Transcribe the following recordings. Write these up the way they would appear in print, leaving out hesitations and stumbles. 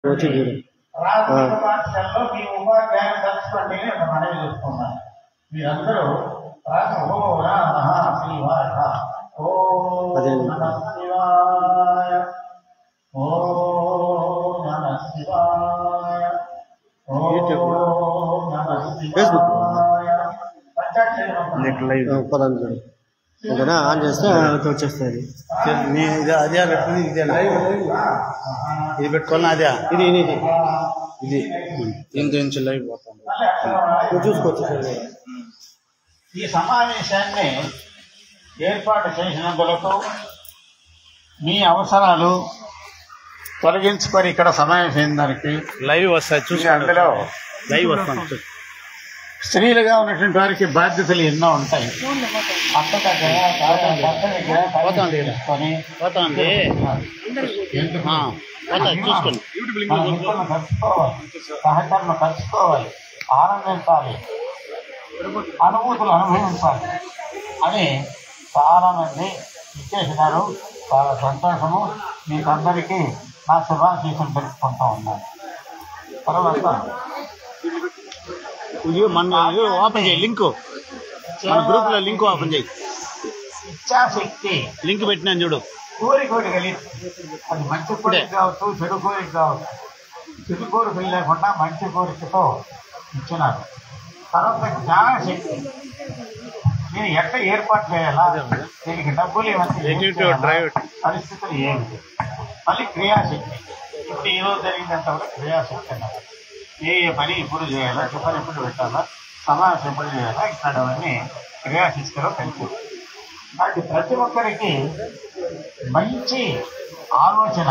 రాజకీయ పాఠశాలలో మీ ఉపాధ్యాయులు తలుచుకోండి నేను మనవి చేస్తున్నాను. మీరందరూ ఓ నమ శివాయ, ఓ నమ శివాయ, ఓ నమ శివాయ, ఓ నమ శివాయ. ఓకేనా? ఆన్ చేస్తే వచ్చేస్తుంది. అదే పెట్టుకుని ఇది పెట్టుకోవాలన్నా అదే ఇది ఇది దీని గురించి లైవ్ పోతాం చూసుకోవచ్చు. ఈ సమావేశాన్ని ఏర్పాటు చేసినందులకు మీ అవసరాలు తొలగించుకొని ఇక్కడ సమావేశమైన దానికి లైవ్ వస్తాయి చూసి అందులో లైవ్ వస్తాను. స్త్రీలుగా ఉన్నటువంటి వారికి బాధ్యతలు ఎన్నో ఉంటాయి. చూసుకోండి, సహకరణ కలుసుకోవాలి, ఆనందించాలి, అనుభూతులు అనుభవించాలి అని చాలా మంది ఇచ్చేసినారు. చాలా సంతోషము. మీకందరికీ నా శుభాశీస్సులు తెలుసుకుంటూ ఉన్నాను. తర్వాత మన ఓపెన్ చేయి, లింక్ మన గ్రూప్ లో లింక్ ఓపెన్ చేయి. ఇచ్చాశక్తి లింక్ పెట్టినాను చూడు. కోరిక కలిగి అది మంచి కోరిక కావచ్చు, చెడు కోరిక కావచ్చు. చెడు కోరికలు లేకుండా మంచి కోరికతో ఇచ్చినారు. తర్వాత జ్ఞానశక్తి నేను ఎట్లా ఏర్పాటు చేయాలా, దీనికి డబ్బులు ఇవన్నీ పరిస్థితులు ఏమిటి. మళ్ళీ క్రియాశక్తి ఇప్పుడు ఈరోజు జరిగినంత కూడా క్రియాశక్తి అన్నారు. ఏ పని ఇప్పుడు చేయాలా, టిఫన్ ఎప్పుడు పెట్టాలా, సమావేశం ఎప్పుడు చేయాలా, ఇట్లాంటివన్నీ క్రియాశక్తిలో కలిసి. కాబట్టి ప్రతి ఒక్కరికి మంచి ఆలోచన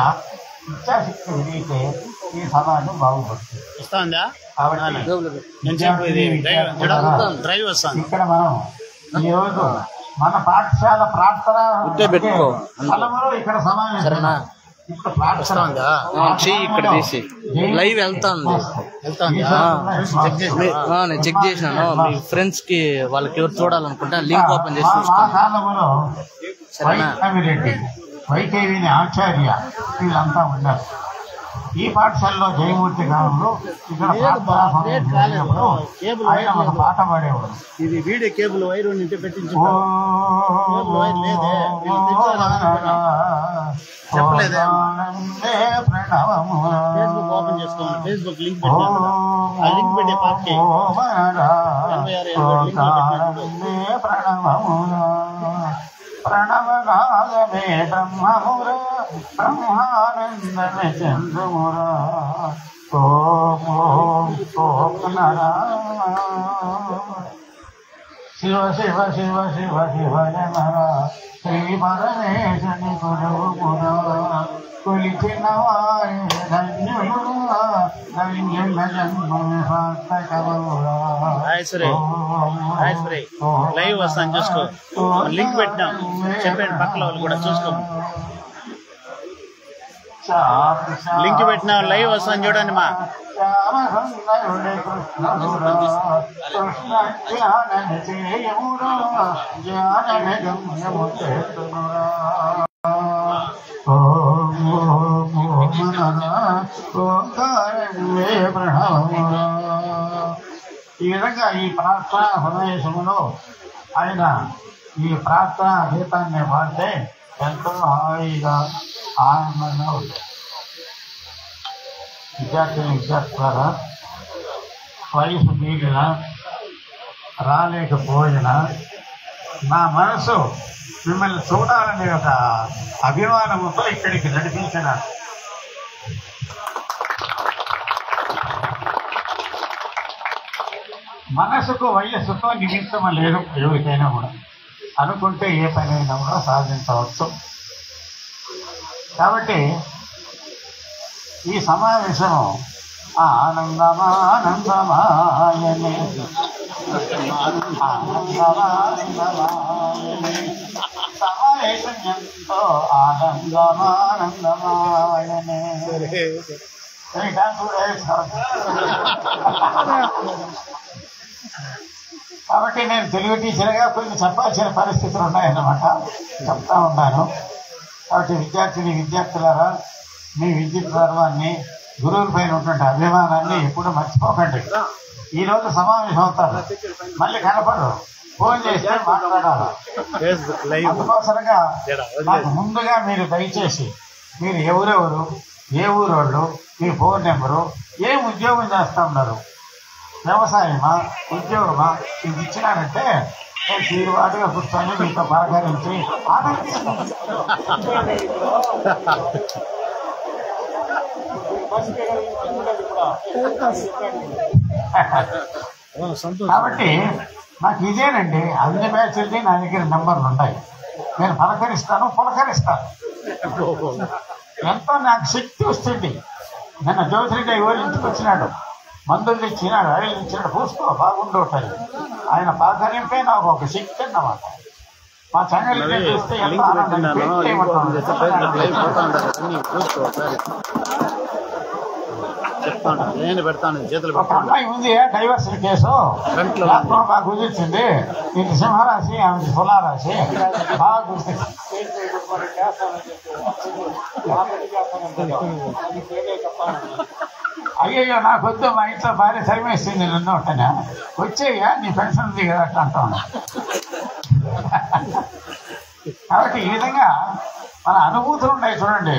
ఇచ్చాశక్తి విరిగితే ఈ సమాజం బాగుపడుతుంది. వస్తుందా? డ్రైవ్ వస్తాను. ఇక్కడ మనం ఈరోజు మన పాఠశాల ప్రార్థన స్థలంలో ఇక్కడ సమావేశం. ఇక్కడ తీసి లైవ్ వెళ్తాంది. నేను చెక్ చేసినాను. మీ ఫ్రెండ్స్ కి వాళ్ళకి ఎవరు చూడాలనుకుంటే లింక్ ఓపెన్ చేసి వైకేవిని ఆచార్య వీళ్ళంతా ఉన్నారు. ఈ పాఠశాలలో జయమూర్తి కాలంలో ఇక్కడ ఆయన ఒక పాట పాడేవాడు. ఇది వీడియో కేబుల్ వైర్ ఉంటే పెట్టించు. చెప్పలేదే ఫేస్బుక్ ఓపెన్ చేసుకోండి. ఫేస్బుక్ లింక్ పెట్టాను. ఆ లింక్ పెట్టే పార్టీ ప్రణవగాలమే బ్రహ్మముర బ్రహ్మానందమే చంద్రముర ఓం ఓం ఓం శివ శివ శివ శివ శివ నమ శ్రీ పరమేశని గురువుముర కొలిచిన వారి ధన్యుమురా ధన్యుల జన్మము సార్థకమురా. లైవ్ వస్తాను చూసుకో. లింక్ పెట్టినాం, చెప్పండి పక్కన వాళ్ళు కూడా చూసుకో. లింక్ పెట్టినా లైవ్ వస్తాను చూడండి. మా శ్యామసుందరుడే కృష్ణురా కృష్ణ ధ్యానం చేయమురా జ్ఞాన గమ్యము చేతునురా. ఓంకారమే ప్రణవమురా. ఈ విధంగా ఈ ప్రార్థన సమావేశంలో ఆయన ఈ ప్రార్థన గీతాన్ని పాడితే ఎంతో హాయిగా ఆనందంగా ఉంటుంది. విద్యార్థులారా, వయసు మీరిన రాలేకపోయినా నా మనసు మిమ్మల్ని చూడాలనే ఒక అభిమానంతో ఇక్కడికి నడిపించిన మనసుకు వయస్సుతో నిమిత్తం లేదు. ఎవరికైనా కూడా అనుకుంటే ఏ పనైనా కూడా సాధించవచ్చు. కాబట్టి ఈ సమావేశం ఆనందమానందమాయనే సమావేశం ఎంతో ఆనందమానందమాయనే. కాబట్టి నేను తెలుగు టీచర్గా కొన్ని చెప్పాల్సిన పరిస్థితులు ఉన్నాయన్నమాట, చెప్తా ఉన్నాను. కాబట్టి విద్యార్థులారా, మీ విద్యుత్ సర్వాన్ని గురువుల పైన ఉన్నటువంటి అభిమానాన్ని ఎప్పుడు మర్చిపోకండి. ఈరోజు సమావేశం అవుతారు, మళ్ళీ కనపడరు, ఫోన్ చేస్తే మాట్లాడాలి. అందుకోసంగా నాకు ముందుగా మీరు దయచేసి మీరు ఎవరెవరు, ఏ ఊరోళ్ళు, మీ ఫోన్ నెంబరు, ఏం ఉద్యోగం చేస్తూ ఉన్నారు, వ్యవసాయమా ఉద్యోగమా, ఇది ఇచ్చినారంటే నేను తీరువాటుగా కూర్చొని మీతో పలకరించి ఆనందిస్తాను. కాబట్టి నాకు ఇదేనండి, అన్ని బ్యాచ్లకి నా దగ్గర నెంబర్లు ఉన్నాయి. నేను పులకరిస్తాను. ఎంతో నాకు శక్తి వస్తుంది. నిన్న జ్యోతిరెడ్డి ఎవరు ఇంటికి వచ్చినాడు, మందులు ఇచ్చినాడు, ఆయిల్ ఇచ్చినాడు, పూసుకో బాగుండవుతాయి. ఆయన పలకరింపే నాకు ఒక శక్తి అన్నమాట. మా చంగలి చూస్తే ఎంత నేను పెడతాను చేతులు. ఒక అమ్మాయి ఉంది డైవర్స్ కేసు బాగా కుదిర్చింది. ఇది సింహరాశి, ఆమెది తులారాశి. బాగా గుర్తింది. అయ్యయ్యో నాకు వద్దు, మా ఇంట్లో భార్య సరిమేస్తుంది నన్ను ఉంటానా, వచ్చేయ్యా నీ పెన్షన్ ఉంది కదా అట్లా అంటాను. కాబట్టి ఈ విధంగా మన అనుభూతులు ఉన్నాయి. చూడండి,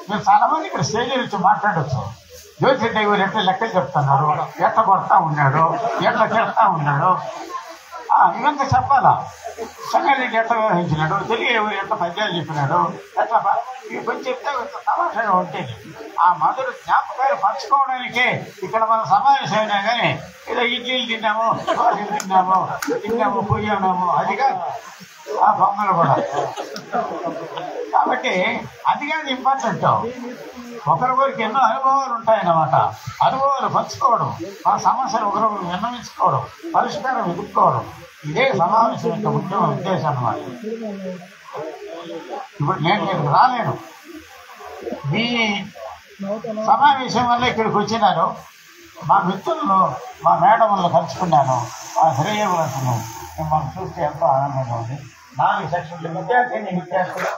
మీరు చాలా మంది ఇక్కడ స్టేజ్ వచ్చి మాట్లాడవచ్చు. జ్యోతిరెడ్డి గారు ఎట్లా లెక్కలు చెప్తున్నారు, ఎట్లా కొడతా ఉన్నాడు, ఎట్లా చేస్తా ఉన్నాడు, ఇవంతా చెప్పాలా. సంగారెడ్డి ఎట్లా వ్యవహరించినాడు, తెలుగు ఎవరు ఎట్లా పద్యాలు చెప్పినాడు, ఎట్లా ఇవి కొంచెం చెప్తే తమాషాగా ఉంటుంది. ఆ మధుర జ్ఞాపకాలు పంచుకోవడానికే ఇక్కడ మనం సమావేశం అయినా కానీ ఏదో ఇడ్లీలు తిన్నాము, దోశలు తిన్నాము, పోయాము, అది కాదు ఆ బొమ్మలు కూడా. కాబట్టి అది కాదు ఇంపార్టెంట్. ఒకరికొరికి ఎన్నో అనుభవాలు ఉంటాయన్నమాట. అనుభవాలు పంచుకోవడం, మన సమస్యలు ఒకరు విన్నవించుకోవడం, పరిష్కారం వెతుక్కోవడం, ఇదే సమావేశం యొక్క ముఖ్య ఉద్దేశం అన్నమాట. ఇప్పుడు నేను ఇక్కడికి రాలేను, మీ సమావేశం వల్ల ఇక్కడికి వచ్చినాను. మా మిత్రులను, మా మేడములను కలుసుకున్నాను. ఆ శ్రేయవాసును మిమ్మల్ని చూస్తే ఎంతో ఆనందంగా ఉంది. 4 సెక్షన్లు విద్యార్థులు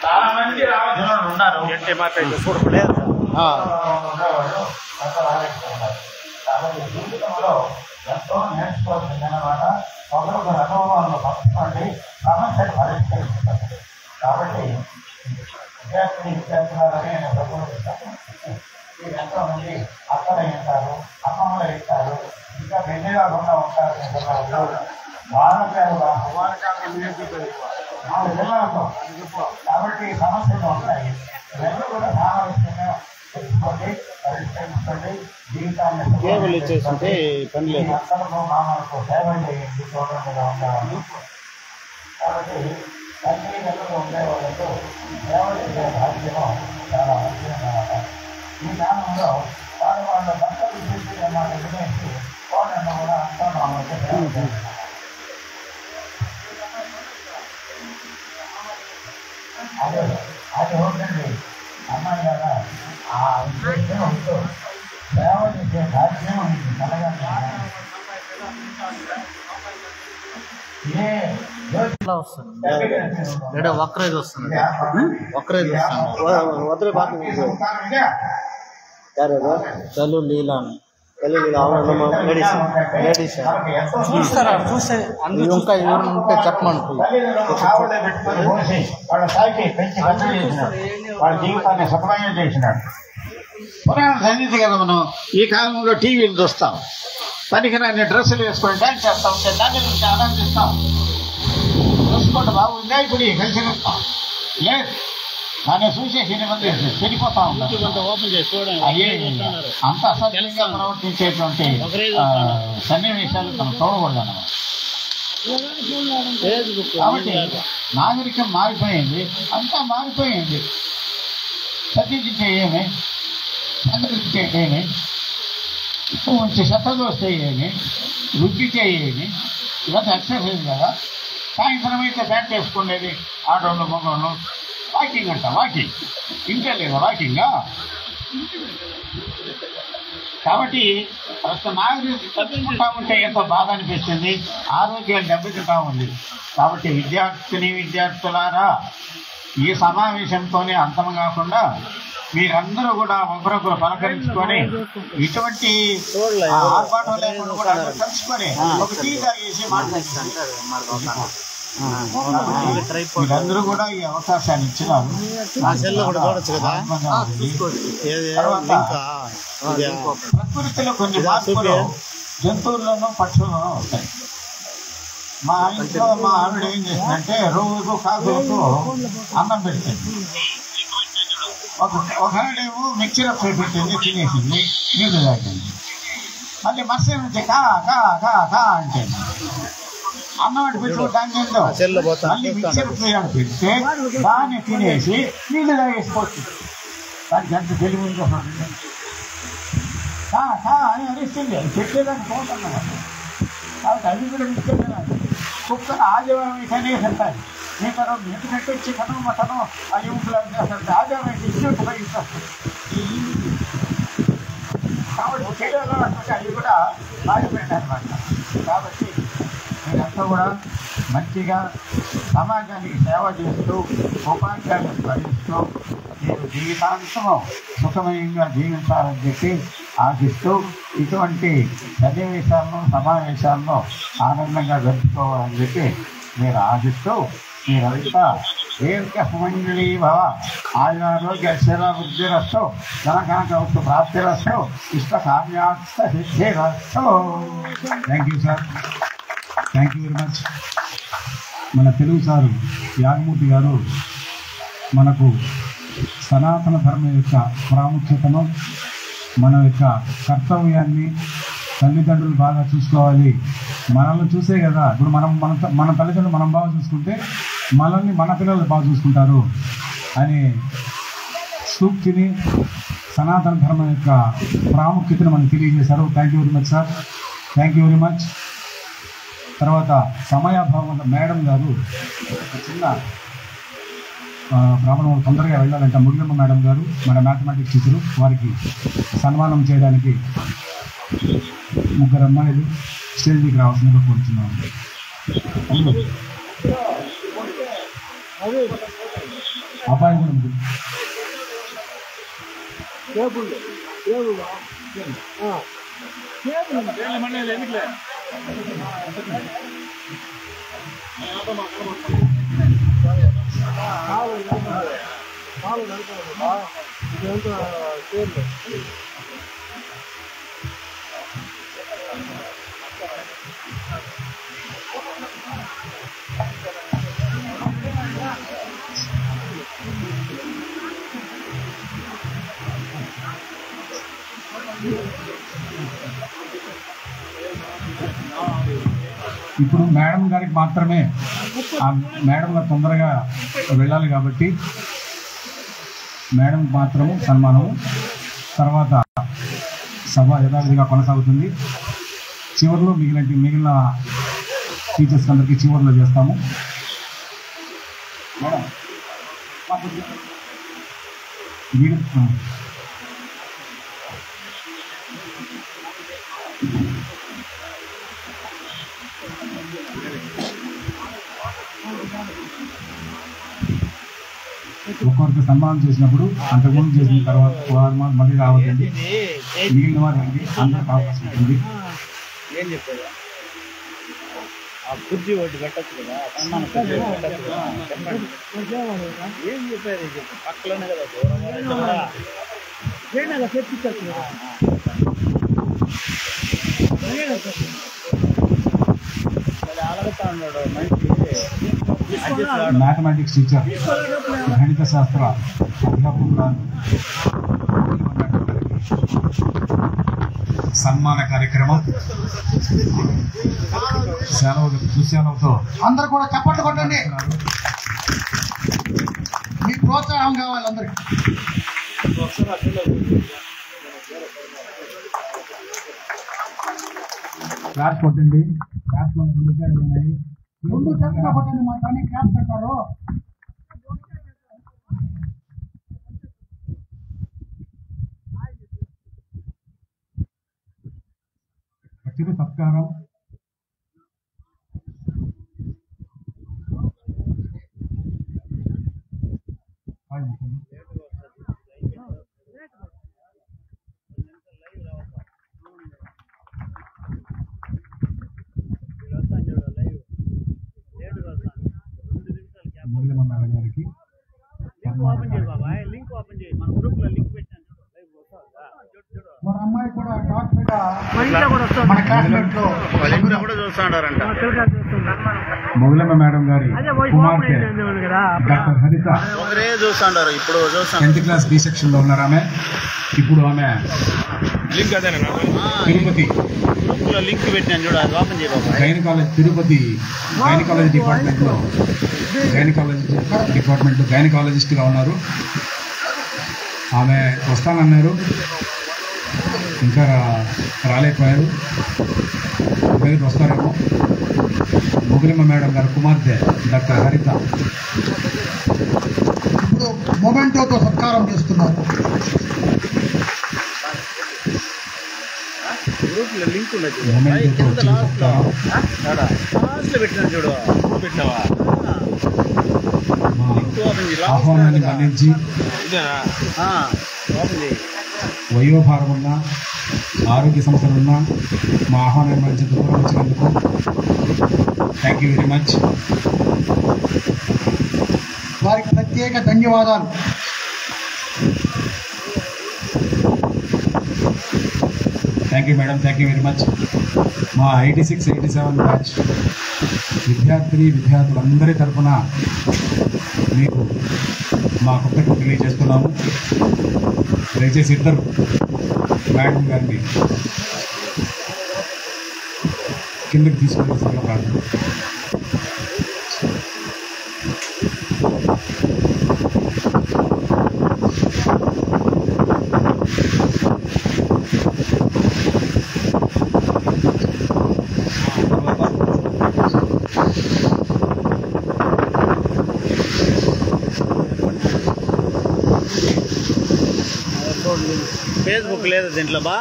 చాలా మంది రావాల్సిన ఉన్నారు. జీవితంలో ఎంతో నేర్చుకోవాల్సింది అన్నమాట. ఒకరొకరు అనుభవాలను పంచుకోండి, సమస్యలు పరిష్కరిస్తారు. కాబట్టి విద్యార్థులని నేను ప్రబోధిస్తాను. మీరు ఎంతో మంది అక్కలు ఉంటారు, అమ్మమ్మలు ఉంటారు, ఇంకా పెళ్లిగా కూడా ఉంటారు. కాబట్టి సమస్యలు ఉంటాయి. ఇవన్నీ కూడా సామరస్యంగా తెలుసుకోండి, పరిష్కరించుకోండి. జీవితాన్ని ఇచ్చేస్తుంటే పని లేదు. అక్కలకు మామలకు సేవ చేయండి, చూడండిగా ఉండాలని. కాబట్టి తండ్రి గతంలో ఉండేవాళ్ళతో సేవ చేసే బాధ్యత చాలా ముఖ్యమన్నమాట. ఈ కాలంలో వాళ్ళ భర్తలు చేసి అన్నమాట వినేసి కోటను కూడా అంతా మా మధ్య సేవ చేస్తారు. అది ఒకటండి అమ్మాయి కదా, ఆ ఉద్దేశం ఉంటూ సేవ చేసే బాధ్యం ఉంది కలగాలి. వక్రైజ్ వస్తుంది, వక్రైజ్ చలు లీలా చూస్తే ఇంకా ఎవరు ఉంటే చెప్పమంటు వాళ్ళ స్థాయికి పెంచి వాళ్ళ జీవితాన్ని సఫలంగా చేసినాడు. పురాణ సంగీతి కదా మనం ఈ కాలంలో టీవీలు చూస్తాం, పనికిరాని డ్రెస్సులు వేసుకొని డ్యాన్స్ చేస్తా ఉంటే దాని గురించి ఆనందిస్తాం. చూసుకోండి బాగుందా, ఇప్పుడు కలిసి వస్తాం. లేదు దాన్ని చూసేసి 8 మంది చెడిపోతా ఉంటారు. అయ్యే అంత అసభ్యంగా ప్రవర్తించేటువంటి సన్నివేశాలు మనం చూడకూడదు అన్నమాట. కాబట్టి నాగరికం మారిపోయింది, అంతా మారిపోయింది. సత్యజించే ఏమి, సంగ్రహించే ఏమి, మంచి శతదోస్తే ఏమి, రుచితే ఏమి, ఇదంతా ఎక్సర్సైజ్ కదా. సాయంత్రం అయితే బ్యాంక్ వేసుకునేది ఆడోళ్ళు మగోళ్ళు. వాకింగ్ అంట, వాకింగ్ ఇంటే లేదా వాకింగా. కాబట్టి ప్రస్తుత నాగరికత తగ్గుకుంటా ఉంటే ఎంతో బాధ అనిపిస్తుంది, ఆరోగ్యాలు దెబ్బతింటా ఉంది. కాబట్టి విద్యార్థులారా ఈ సమావేశంతోనే అంతం కాకుండా మీరందరూ కూడా ఒకరొకరు పలకరించుకొని ఇటువంటి ఆర్భాటం లేకుండా కూడా కలుసుకొని ఒక టీ తాగేసి మాట్లాడుతున్నారు. మీరందరూ కూడా ఈ అవకాశాన్ని ఇచ్చినారు. ప్రకృతిలో కొన్ని మార్పులు జంతువుల్లోనూ పక్షుల్లోనూ వస్తాయి. మా ఇంట్లో మా ఆవిడ ఏం చేసిందంటే రోజు కాకులకు అన్నం పెడుతుంది. ఒకడేమో మిక్చర్ పెట్టింది, తినేసింది, నీళ్లు తాగింది. మళ్ళీ మరుసటి నుంచి కా కా కా కా అంటే అన్నం అంటే పెట్టుకోవడానికి ఏందో మళ్ళీ మిక్చర్ అని పెడితే దాన్ని తినేసి నీళ్లు తాగేసిపోతుంది. దానికి ఎంత తెలివి ఉందో కా కా అని అరిస్తుంది. అది పెట్టేదాన్ని పోతున్నాను కాబట్టి అది కూడా మిక్చర్. కుక్కలు ఆదివారం కనేసి అంటారు. మీకను ఎందుకంటే చికెను మటను ఆ ఎముకలు చేస్తారు. ఆదివారం ఇచ్చి ఉపయోగిస్తారు. కాబట్టి చేయడంలో అవి కూడా ఆగిపోయింది అనమాట. కాబట్టి మీరంతా కూడా మంచిగా సమాజానికి సేవ చేస్తూ ఉపాధ్యాయులు స్మరిస్తూ మీరు జీవితాంతం సుఖమయంగా జీవించాలని చెప్పి ఆశిస్తూ ఇటువంటి సన్నివేశాలను సమావేశాలను ఆనందంగా జరుపుకోవాలని చెప్పి మీరు ఆశిస్తూ మీరంతా దీర్ఘసుమంగళీ భవ ఆయురారోగ్య శిరబుద్ధిరస్తు ధనకనకౌస్తు ప్రాప్తిరస్తు ఇష్టకామ్యార్థ సిద్ధిరస్తు. Thank you sir. Thank you very much. మన తెలుగు సారు యాగమూర్తి గారు మనకు సనాతన ధర్మం యొక్క ప్రాముఖ్యతను, మన యొక్క కర్తవ్యాన్ని, తల్లిదండ్రులు బాగా చూసుకోవాలి, మనల్ని చూసే కదా ఇప్పుడు మన తల్లిదండ్రులు మనం బాగా చూసుకుంటే మనల్ని మన పిల్లలు బాగా చూసుకుంటారు అనే సూక్తిని, సనాతన ధర్మం యొక్క ప్రాముఖ్యతను మనకు తెలియజేశారు. Thank you very much sir. Thank you very much. తర్వాత సమయాభావం మేడం గారు చిన్న ప్రాబ్లం తొందరగా వెళ్ళాలంట. ముగిలమ్మ మేడం గారు మన మ్యాథమెటిక్స్ టీచరు, వారికి సన్మానం చేయడానికి ముగ్గురు అమ్మాయిలు స్టేజ్కి రావాల్సిందిగా కోరుతున్నాను. అబ్బాయి కూడా ముగ్గురు. ఇప్పుడు మేడం గారికి మాత్రమే, ఆ మేడం గారు తొందరగా వెళ్ళాలి కాబట్టి మేడం మాత్రము సన్మానము. తర్వాత సభ యథావిధిగా కొనసాగుతుంది. చివరిలో మిగిలిన టీచర్స్ అందరికీ చివరిలో చేస్తాము. ఒక్కొక్కరికి సన్మానం చేసినప్పుడు అంతకుముందు చేసిన తర్వాత వారు మళ్ళీ రావద్దండి. మిగిలిన వారు అందరికి అవకాశం ఉంటుంది. ఏం చెప్పారు? ఆ కుర్చీ ఒకటి పెట్టచ్చు కదా, ఏం చెప్పారు? పక్కలోనే కదా, దూరంగా తెప్పించచ్చు. అలగతా ఉన్నాడు మంచి మ్యాథమెటిక్స్ టీచర్, గణిత శాస్త్ర అధ్యాపకురాలు సన్మాన కార్యక్రమం సెలవుతో అందరూ కూడా చప్పట్లు కొట్టండి. మీ ప్రోత్సాహం కావాలి అందరికి. క్లాస్ కొట్టండి. క్లాస్ లో 2 పేర్లు ఉన్నాయి. 2 చేతులు కొట్టండి. మా కానీ క్లాస్ పెట్టారు. చిరు సత్కారం. ఓపెన్ చేయి బాబాయ్, లింక్ ఓపెన్ చేయి. మన గ్రూప్ లో లింక్ పెట్టాను. మన అమ్మాయి కూడా డాక్టర్ గా మన క్లాస్మేట్ లో కూడా చూస్తున్నారంట. మొగులమ్మ మేడం గారి కుమార్తె డాక్టర్ హరిత ఒకరే చూస్తున్నారు. ఇప్పుడు చూస్తాను 10th క్లాస్ బి సెక్షన్ లో ఉన్నారు ఆమె. ఇప్పుడు ఆమె తిరుపతి గ్రూప్ లో లింక్ పెట్టాను చూడు, అది ఓపెన్ చేయి బాబాయ్. గైనకాలజీ తిరుపతి గైనకాలజీ డిపార్ట్మెంట్ లో గైనకాలజిస్ట్ గా ఉన్నారు. ఆమె వస్తానన్నారు, ఇంకా రాలేకపోయారు. పేరు వస్తారేమో. మొగులమ్మ మేడం గారు కుమార్తె డాక్టర్ హరిత ఇప్పుడు మొమెంటోతో సత్కారం చేస్తున్నారు. గ్రూప్ లో లింక్ ఉన్నది మొమెంటోతో సత్కారం లాస్ట్ లో పెట్టినా చూడు, పెట్టావా? ఆహ్వానాన్ని మన్నించి ఓపెన్ చేయి. వయోభారం ఉన్న ఆరోగ్య సమస్యలున్నా మా ఆహ్వానాన్ని మన్నించి దూరం వచ్చినందుకు థ్యాంక్ యూ వెరీ మచ్. వారికి ప్రత్యేక ధన్యవాదాలు. Thank you madam, thank you very much. మా 86, 87 బ్యాచ్ విద్యార్థులందరి తరఫున మీకు మా కృతజ్ఞతలు తెలియజేస్తున్నాము. దయచేసి ఇద్దరు మేడం గారిని కిందకి తీసుకుని ప్రార్థన. ఫేస్బుక్ లేదా దీంట్లో బా?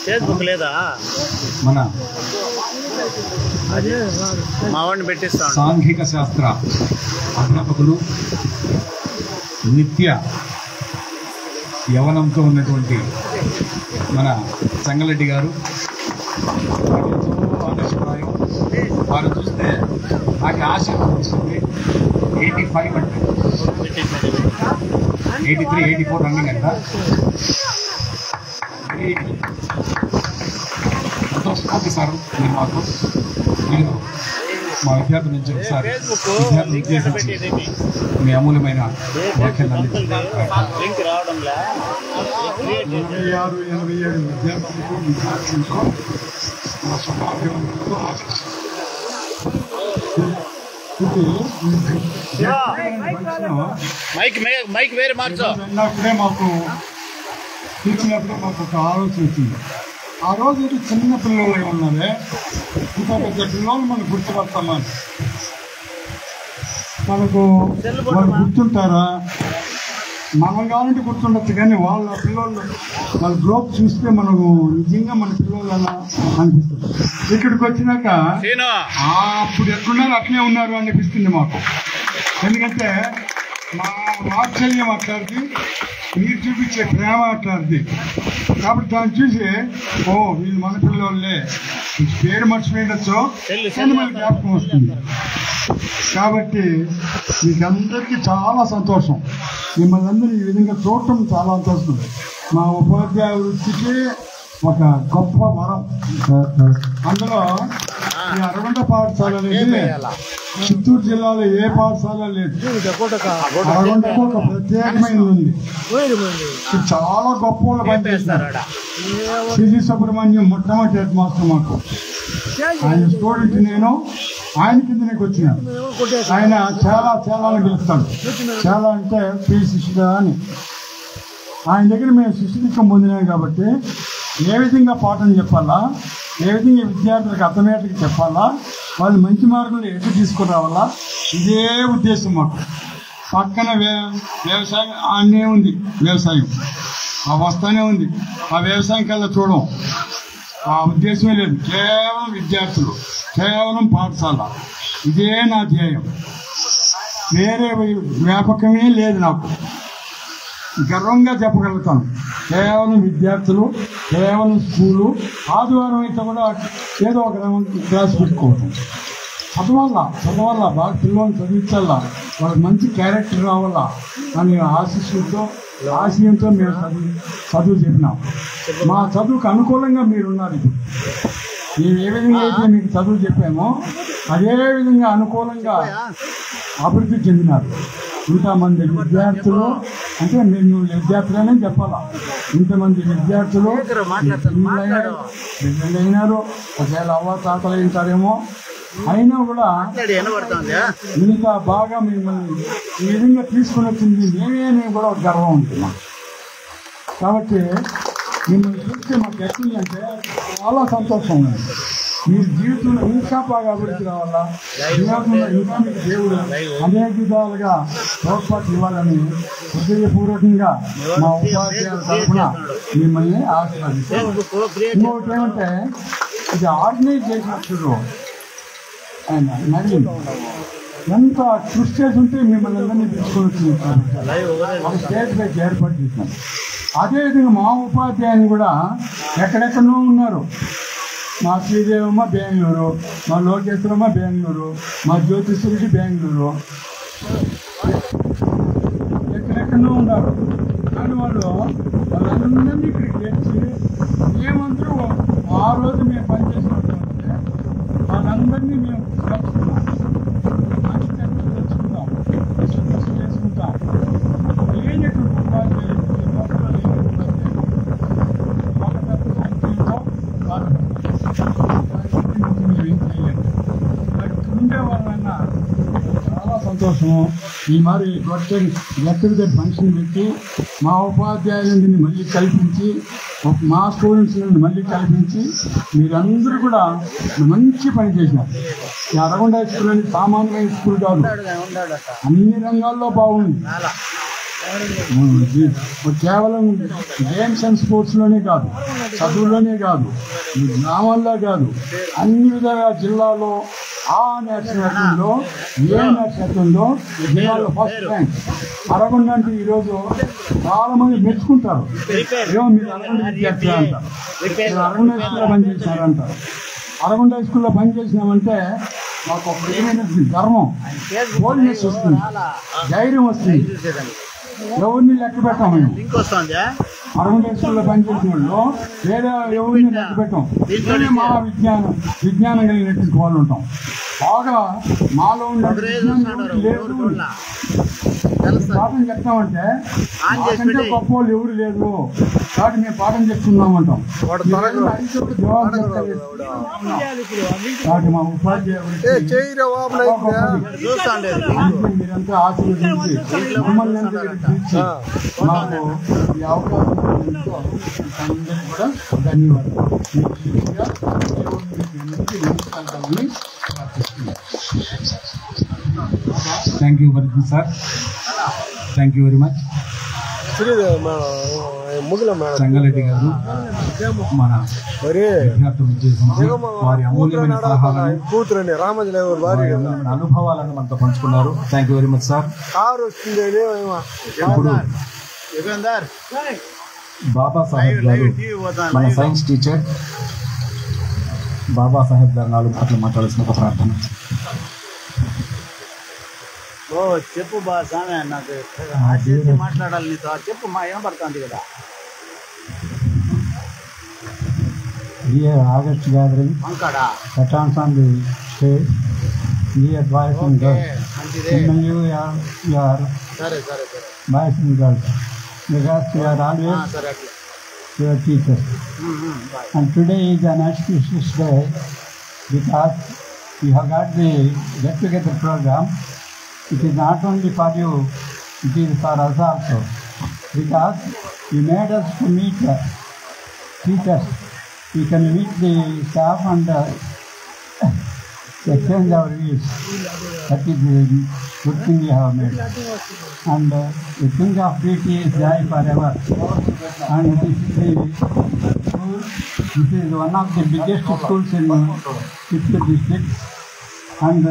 ఫేస్బుక్ లేదా? మన మా వాడిని పెట్టిస్తాను. సాంఘిక శాస్త్ర అధ్యాపకులు, నిత్య యవనంతో ఉన్నటువంటి మన సంగరెడ్డి గారు ఆదర్శప్రాయం. వారు చూస్తే నాకు ఆశ అనిపిస్తుంది. 85 అంటే 83, 84 రన్నింగ్ అంట. ఎంతో స్ఫూర్తి సార్ మీరు మాకు. నేను మా విద్యార్థి నుంచి ఒకసారి విద్యార్థులు ఉద్దేశించి మీ అమూల్యమైన వ్యాఖ్యలు అందించారు. 86, 87 విద్యార్థులకు మైక్ వేరే మార్చు. అప్పుడే మాకు తీర్చినప్పుడు మాకు ఒక ఆలోచన వచ్చింది. ఆ రోజు చిన్న పిల్లలు ఉన్నదే, ఇంకా పెద్ద పిల్లలు మనకు గుర్తుపడతామని. మనకు వాళ్ళు గుర్తుంటారా? మనం కావాలంటే గుర్తుండొచ్చు, కానీ వాళ్ళ పిల్లలు వాళ్ళ గ్రోత్ చూస్తే మనకు నిజంగా మన పిల్లలు అలా అనిపిస్తుంది. ఇక్కడికి వచ్చినాక అప్పుడు ఎట్లున్నారు అట్లే ఉన్నారు అనిపిస్తుంది మాకు. ఎందుకంటే మా వాత్సల్యం అట్లాంటిది, మీరు చూపించే ప్రేమ అట్లాంటిది. కాబట్టి దాన్ని చూసి ఓ వీళ్ళు మన పిల్లలే, పేరు మర్చిపోయినచ్చో కానీ మనకి జ్ఞాపకం వస్తుంది. కాబట్టి మీకు అందరికీ చాలా సంతోషం. మిమ్మల్ని అందరూ ఈ విధంగా చూడటం చాలా సంతోషం. మా ఉపాధ్యాయ వృత్తికి ఒక గొప్ప వరం. అందులో ఈ అరగంట పాఠశాల అనేది చిత్తూరు జిల్లాలో ఏ పాఠశాల లేదు. అరగంటకు ఒక ప్రత్యేకమైనది ఉంది. చాలా గొప్ప వాళ్ళు పనిచేస్తారు. సిజి సుబ్రహ్మణ్యం మొట్టమొదటి హెడ్ మాస్టర్ మాకు. ఆయన స్టూడెంట్ నేను, ఆయన కింద నీకు వచ్చినాను. ఆయన చాలా చాలా అని పిలుస్తాడు. చాలా అంటే పి శిష్యుడా అని. ఆయన దగ్గర మేము శిష్యుడికం పొందినాం కాబట్టి ఏ విధంగా పాఠం చెప్పాలా, ఏ విధంగా విద్యార్థులకు అర్థమయ్యేట్టుగా చెప్పాలా, వాళ్ళు మంచి మార్గంలో ఎటు తీసుకురావాలా, ఇదే ఉద్దేశం మాకు. పక్కన వ్యవసాయం అన్నీ ఉంది, వ్యవసాయం ఆ వస్తానే ఉంది. ఆ వ్యవసాయం కల్లా చూడం, ఆ ఉద్దేశమే లేదు. కేవలం విద్యార్థులు, కేవలం పాఠశాల, ఇదే నా ధ్యేయం. వేరే వ్యాపకమే లేదు నాకు. గర్వంగా చెప్పగలుగుతాను. కేవలం విద్యార్థులు, కేవలం స్కూలు. ఆదివారం అయితే కూడా ఏదో ఒక క్లాస్ పెట్టుకోవటం. చదవాలా బాగా పిల్లల్ని చదివించాలా, వాళ్ళకి మంచి క్యారెక్టర్ రావాలా అని ఆశయంతో మేము చదువు చెప్పినాం. మా చదువుకు అనుకూలంగా మీరున్నారు. ఇప్పుడు మేము ఏ విధంగా అయితే మీకు చదువు చెప్పామో అదే విధంగా అనుకూలంగా అభివృద్ధి చెందినారు. ఇంతమంది విద్యార్థులు అంటే నేను విద్యార్థులనే చెప్పాలా, ఇంతమంది విద్యార్థులు బిడ్డలైనారు. ఒకవేళ అవ్వతాతలు ఉంటారేమో, అయినా కూడా ఇంత బాగా మిమ్మల్ని ఈ విధంగా తీసుకుని వచ్చింది మేమే కూడా ఒక గర్వం ఉంటున్నాం. కాబట్టి మిమ్మల్ని చూస్తే మాకు ఎట్లుందంటే చాలా సంతోషం ఉంది. మీ జీవితంలో ఇంకా బాగా అభివృద్ధి రావాలా, ఇంకా మీకు దేవుడు అనేక విధాలుగా తోడ్పాటు ఇవ్వాలని హృదయపూర్వకంగా మా ఉపాధ్యాయుల తరఫున మిమ్మల్ని ఆశీర్వదిస్తాం. ఇంకొకటి ఏమంటే ఇది ఆర్గనైజ్ చేసినప్పుడు ఆయన నవీన్ ఎంత కృషి చేసి ఉంటే మిమ్మల్ని అందరినీ తీసుకొని వచ్చింది స్టేట్ బైక్ ఏర్పాటు చేశాను. అదేవిధంగా మా ఉపాధ్యాయులు కూడా ఎక్కడెక్కడో ఉన్నారు. మా శ్రీదేవమ్మ బెంగళూరు, మా లోకేశ్వరమ్మ బెంగళూరు, మా జ్యోతిశ్వరుడి బెంగళూరు, ఎక్కడెక్కడో ఉన్నారు. కానీ వాళ్ళందరినీ ఇక్కడికి తెచ్చి మేమందరూ ఆ రోజు మేము పనిచేసినట్టు వాళ్ళందరినీ మేము కలుసుకున్నాం, తెలుసుకుంటాం, చేసుకుంటాం. లేనటువంటి ఉపాధ్యాయులు ఉండే వాళ్ళన్నా చాలా సంతోషము. ఈ మరి గెట్ ఫంక్షన్ పెట్టి మా ఉపాధ్యాయులని మళ్ళీ కల్పించి, మా స్టూడెంట్స్ మళ్ళీ కల్పించి మీరందరూ కూడా మంచి పని చేసినారు. ఈ అరగొండ హై స్కూల్ అనేది సామాన్యమైన స్కూల్ కాదు, అన్ని రంగాల్లో బాగుంది. కేవలం గేమ్స్ అండ్ స్పోర్ట్స్లోనే కాదు, చదువులోనే కాదు, గ్రామాల్లో కాదు, అన్ని విధాలుగా జిల్లాలో ఆ నేషనల్లో ఏ నేషనల్లో జిల్లాలో ఫస్ట్ ర్యాంక్ అరగొండ అంటే ఈరోజు చాలా మంది మెచ్చుకుంటారు. ఏమో మీరు అరగొండ విద్యార్థులు అంటారు, మీరు అరగొండ హై స్కూల్లో పనిచేసినారంటారు. అరగొండ హై స్కూల్లో పనిచేసినామంటే మాకు ఒక విధమైన గర్వం, బోల్డ్నెస్ వస్తుంది, ధైర్యం వస్తుంది. ఎవరిని లెక్క పెట్టాము మేము. అరగొండ హై స్కూల్లో పనిచేసిన వాళ్ళు వేరే ఎవరిని లెక్క పెట్టాం. మా విజ్ఞానం కలిగినటువంటి వాళ్ళు ఉంటాం. బాగా మాలో ఉన్న పాఠం చెప్తామంటే మాకంటే గొప్ప వాళ్ళు ఎవరు లేదు కాబట్టి మేము పాఠం చెప్తున్నామంటాం. కాబట్టి మా ఉపాధ్యాయులు మీరంతా ఆశీర్వదించి మమ్మల్ని మాకు ఈ అవకాశం అందరికీ కూడా ధన్యవాదాలు. Thank you very much sir, thank you very much. Sangareddy గారు మన విద్యార్థులు ఉద్దేశించి వారి అమూల్యమైన అనుభవాలను మనతో పంచుకున్నారు. Thank you very much sir. ఇప్పుడు బాబాసాహెబ్ గారు మన సైన్స్ టీచర్ బాబాసాహెబ్ గారు 4 మాటలు మాట్లాడాల్సిన ఒక ప్రార్థన. చెప్పు బాగా నాకు మాట్లాడాలి నీతో చెప్పు, మా ఏం పడుతుంది కదా. Dear August gathering, attends on the stage. Dear boys and girls, you are boys and girls, because you are always your teachers. And today is an auspicious day because you have got the get-together program. It is not only for you, it is for us also. Because you made us to meet teachers. We can meet the staff and exchange our views. That is the good thing you have made. And the thing of beauty is die forever. And this is one of the biggest schools in 5th district. And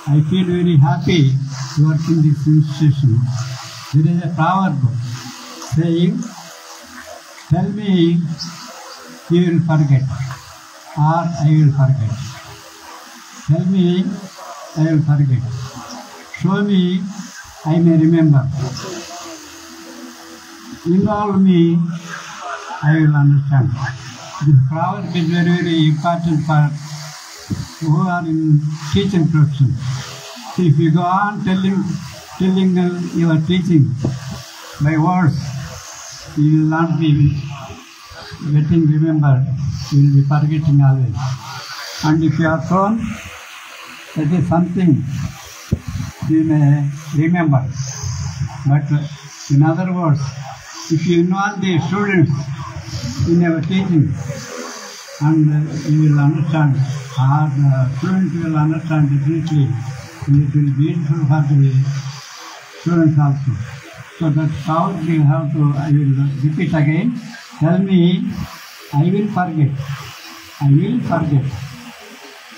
I feel very happy to work in this institution. There is a proverb saying, tell me you will forget or I will forget. Tell me, I will forget. Show me, I may remember. Involve me, I will understand. This proverb is very, very important for who are in teaching profession. So if you go on telling your teaching by words, you will not be getting remembered. You will be forgetting always. And if you are shown, that is something you may remember. But in other words, if you involve the students in your teaching, and you will understand, or the students will understand definitely, and it will be beautiful for the students also. So that's how you have to, I will repeat again. Tell me, I will forget. I will forget.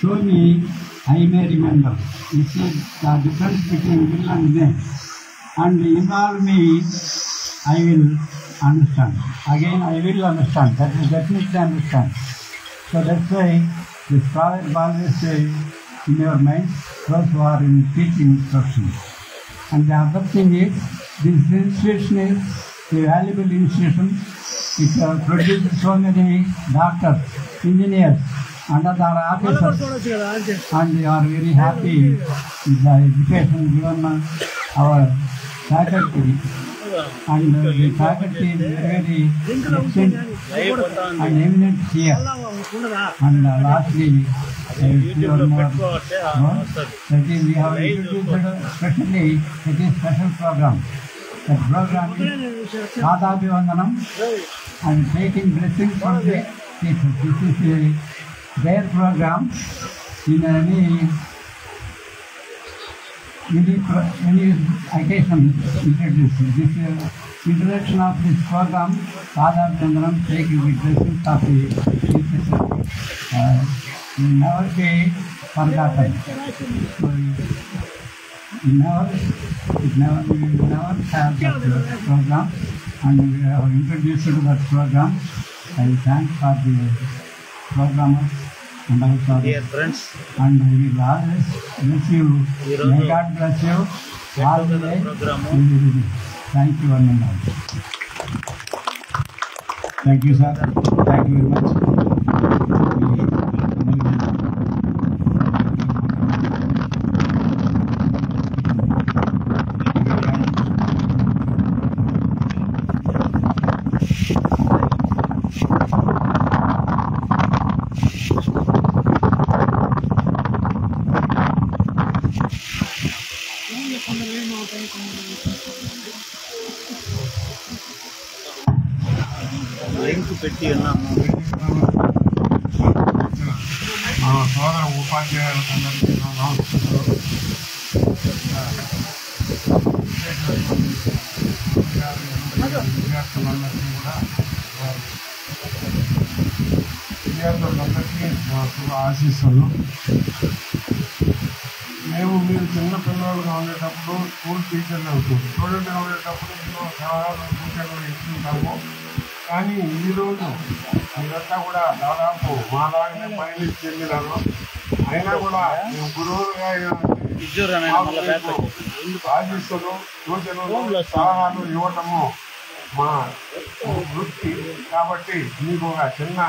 Show me, I may remember. You see the difference between will and may. And involve me, I will understand. Again, I will understand. That is definitely understand. So that's why this proverb always say in your mind, those who are in teaching profession. And the other thing is, this institution is a valuable institution. It produces so many doctors, engineers, and other officers. And we are very happy with the education given our faculty. And the faculty is very excellent and eminent here. And lastly, I will see one more. That is, we have introduced specially, it is special program. That program is Sadabhivandanam and taking blessings from the teachers. This is their program in any occasion introduced. This introduction of this program, Sadabhivandanam, taking the blessings of the teachers, will never be forgotten. So, we will never have that program, and we have introduced to that program. I thank for the programmers and also Dear friends, and we will always bless you. May God bless you all the way. Thank you one and all. Thank you, sir. Thank you very much. Link పెట్టి ఉన్నాము. మా సోదర ఉపాధ్యాయులందరికీ నమస్కారం. విద్యార్థులందరికీ కూడా విద్యార్థులందరికీ నా శుభ ఆశీస్సులు. మేము మీరు చిన్న పిల్లలుగా ఉండేటప్పుడు స్కూల్ టీచర్లు అవుతుంది, స్టూడెంట్గా ఉండేటప్పుడు ఎన్నో సలహాలు సూచనలు ఇస్తుంటాము. కానీ ఈరోజు మీరంతా కూడా దాదాపు మాలాగానే పైన చెందినారు. అయినా కూడా మేము గురువులుగా ఆశీస్సులు సూచనలు సలహాలు ఇవ్వటము మా వృత్తి. కాబట్టి మీకు ఒక చిన్న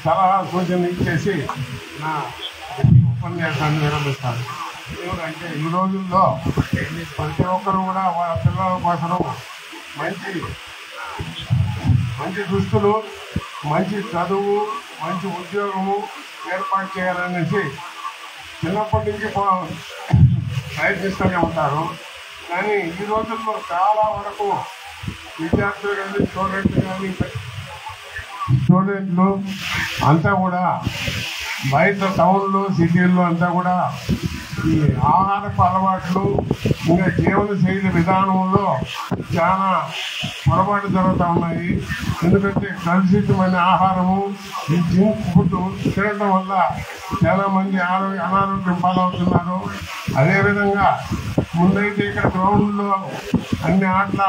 సలహా సూచన ఇచ్చేసి నా ఉపన్యాసాన్ని విరమిస్తాను. ఎందుకంటే ఈ రోజుల్లో ప్రతి ఒక్కరు కూడా వాళ్ళ పిల్లల కోసం మంచి దుస్తులు, మంచి చదువు, మంచి ఉద్యోగము ఏర్పాటు చేయాలనేసి చిన్నప్పటి నుంచి ప్రయత్నిస్తూనే ఉంటారు. కానీ ఈ రోజుల్లో చాలా వరకు విద్యార్థులు కానీ స్టూడెంట్లు అంతా కూడా బయట టౌన్లో సిటీల్లో అంతా కూడా ఈ ఆహారపు అలవాట్లు ఇంకా జీవన శైలి విధానంలో చాలా పొరపాటు జరుగుతూ ఉన్నాయి. ఎందుకంటే కలుషితమైన ఆహారము, ఈ జంక్ ఫుడ్ తినడం వల్ల చాలామంది అనారోగ్యం పాలవుతున్నారు. అదేవిధంగా ముందైతే ఇక్కడ గ్రౌండ్లో అన్ని ఆటలు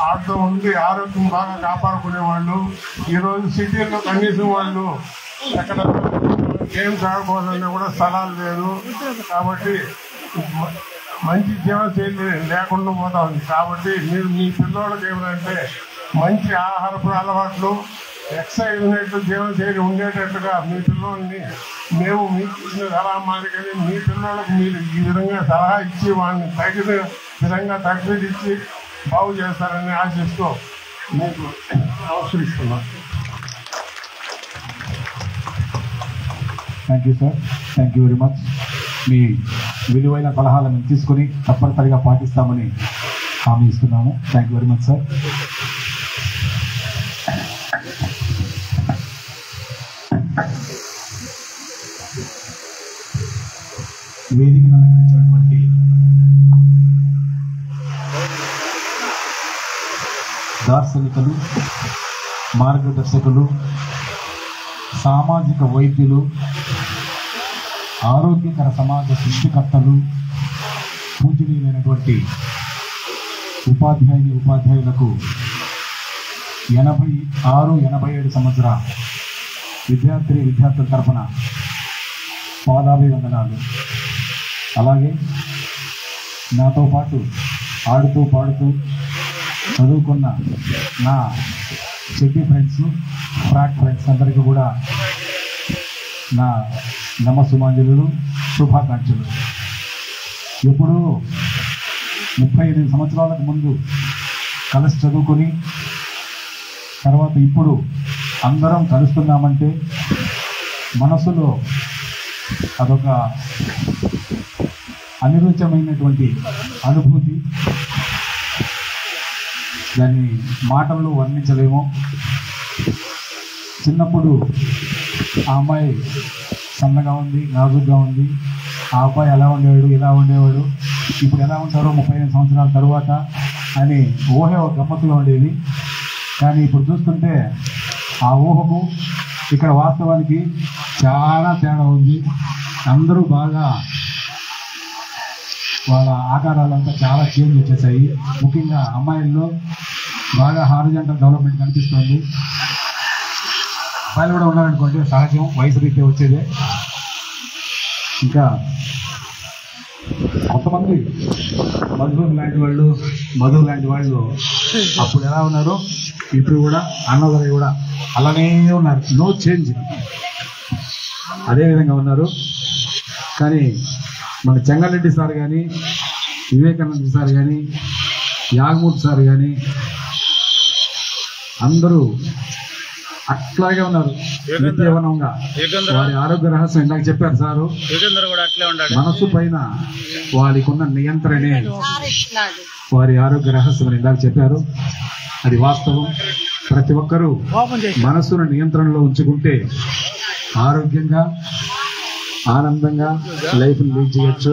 ఆడుతూ ఉండి ఆరోగ్యం బాగా కాపాడుకునేవాళ్ళు. ఈరోజు సిటీల్లో కనీసం వాళ్ళు ఎక్కడ గేమ్స్ ఆడుకోవాలన్నా కూడా స్థలాలు లేదు. కాబట్టి మంచి జీవనశైలి లేకుండా పోతా ఉంది. కాబట్టి మీరు మీ పిల్లోళ్ళకి ఏమంటే మంచి ఆహారపు అలవాట్లు, ఎక్సర్సైజ్ ఉండేట్టు జీవనశైలి ఉండేటట్టుగా మీ పిల్లోళ్ళని మేము మీకు ఇచ్చిన సలహా మాదిరిగానే మీ పిల్లోళ్ళకి మీరు ఈ విధంగా సలహా ఇచ్చి వాళ్ళని తగిన విధంగా తర్ఫీదు ఇచ్చి బాగు చేస్తారని ఆశిస్తూ మీకు నమస్కరిస్తున్నాను. Thank you sir, thank you very much. మీ విలువైన సలహాలను తీసుకొని తప్పనిసరిగా పాటిస్తామని హామీ ఇస్తున్నాము. Thank you very much sir. వేదిక అలంకరించినటువంటి దార్శనికులు, మార్గదర్శకులు, సామాజిక వైద్యులు, ఆరోగ్యకర సమాజ సృష్టికర్తలు, పూజనీయులైనటువంటి ఉపాధ్యాయులకు 86-87 సంవత్సరాల విద్యార్థుల తరఫున పాదాభివందనాలు. అలాగే నాతో పాటు ఆడుతూ పాడుతూ చదువుకున్న నా చెడ్డి ఫ్రెండ్స్, ఫ్రాక్ ఫ్రెండ్స్ అందరికీ కూడా నా నమస్సుమాంజలు, శుభాకాంక్షలు. ఎప్పుడూ 38 సంవత్సరాలకు ముందు కలిసి చదువుకొని తర్వాత ఇప్పుడు అందరం కలుస్తున్నామంటే మనసులో అదొక అనిరుచమైనటువంటి అనుభూతి. దాన్ని మాటల్లో వర్ణించలేము. చిన్నప్పుడు ఆ అమ్మాయి సన్నగా ఉంది, నాజుగ్గా ఉంది, ఆ అబ్బాయి ఎలా ఉండేవాడు, ఇలా ఉండేవాడు, ఇప్పుడు ఎలా ఉంటారో 35 సంవత్సరాల తరువాత అని ఊహే ఒక గమ్మత్తుగా ఉండేది. కానీ ఇప్పుడు చూస్తుంటే ఆ ఊహకు ఇక్కడ వాస్తవానికి చాలా తేడా ఉంది. అందరూ బాగా వాళ్ళ ఆకారాలంతా చాలా చేంజ్ వచ్చేసాయి. ముఖ్యంగా అమ్మాయిల్లో బాగా హారిజాంటల్ డెవలప్మెంట్ కనిపిస్తుంది. అబ్బాయిలు కూడా ఉన్నారనుకోండి, సహజం, వయసు రీత్యా వచ్చేదే. ఇంకా కొంతమంది మధు లాంటి వాళ్ళు అప్పుడు ఎలా ఉన్నారు, ఇప్పుడు కూడా అన్నగారు కూడా అలానే ఉన్నారు. నో చేంజ్, అదే విధంగా ఉన్నారు. కానీ మన చెంగల్రెడ్డి సార్ కానీ, వివేకానంద సార్ కానీ, యాగమూర్తి సార్ కానీ అందరూ అట్లాగే ఉన్నారు నిత్యవనంగా. వారి ఆరోగ్య రహస్యం ఇందాక చెప్పారు సారు. మనసు పైన వారికి ఉన్న నియంత్రణే వారి ఆరోగ్య రహస్యం అని ఇందాక చెప్పారు. అది వాస్తవం. ప్రతి ఒక్కరూ మనసును నియంత్రణలో ఉంచుకుంటే ఆరోగ్యంగా, ఆనందంగా లైఫ్ లీడ్ చేయొచ్చు.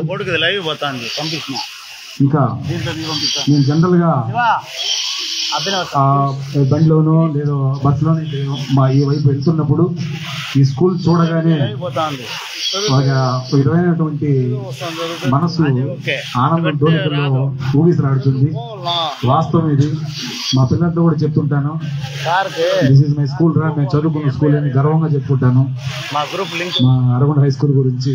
ఇంకా నేను జనరల్గా బండిలోనో లేదో బస్సులోనే మా ఈ వైపు వెళ్తున్నప్పుడు ఈ స్కూల్ చూడగానే ఒక విధమైనటువంటి మనసు ఆనందం దోలికల్లో ఊగిసలాడుతుంది. వాస్తవం ఇది. మా పిల్లలతో కూడా చెప్తుంటాను, దిస్ ఇస్ మై స్కూల్ రా, మేము చదువుకున్న స్కూల్ అని గర్వంగా చెప్పుకుంటాను. మా అరగొండ హై స్కూల్ గురించి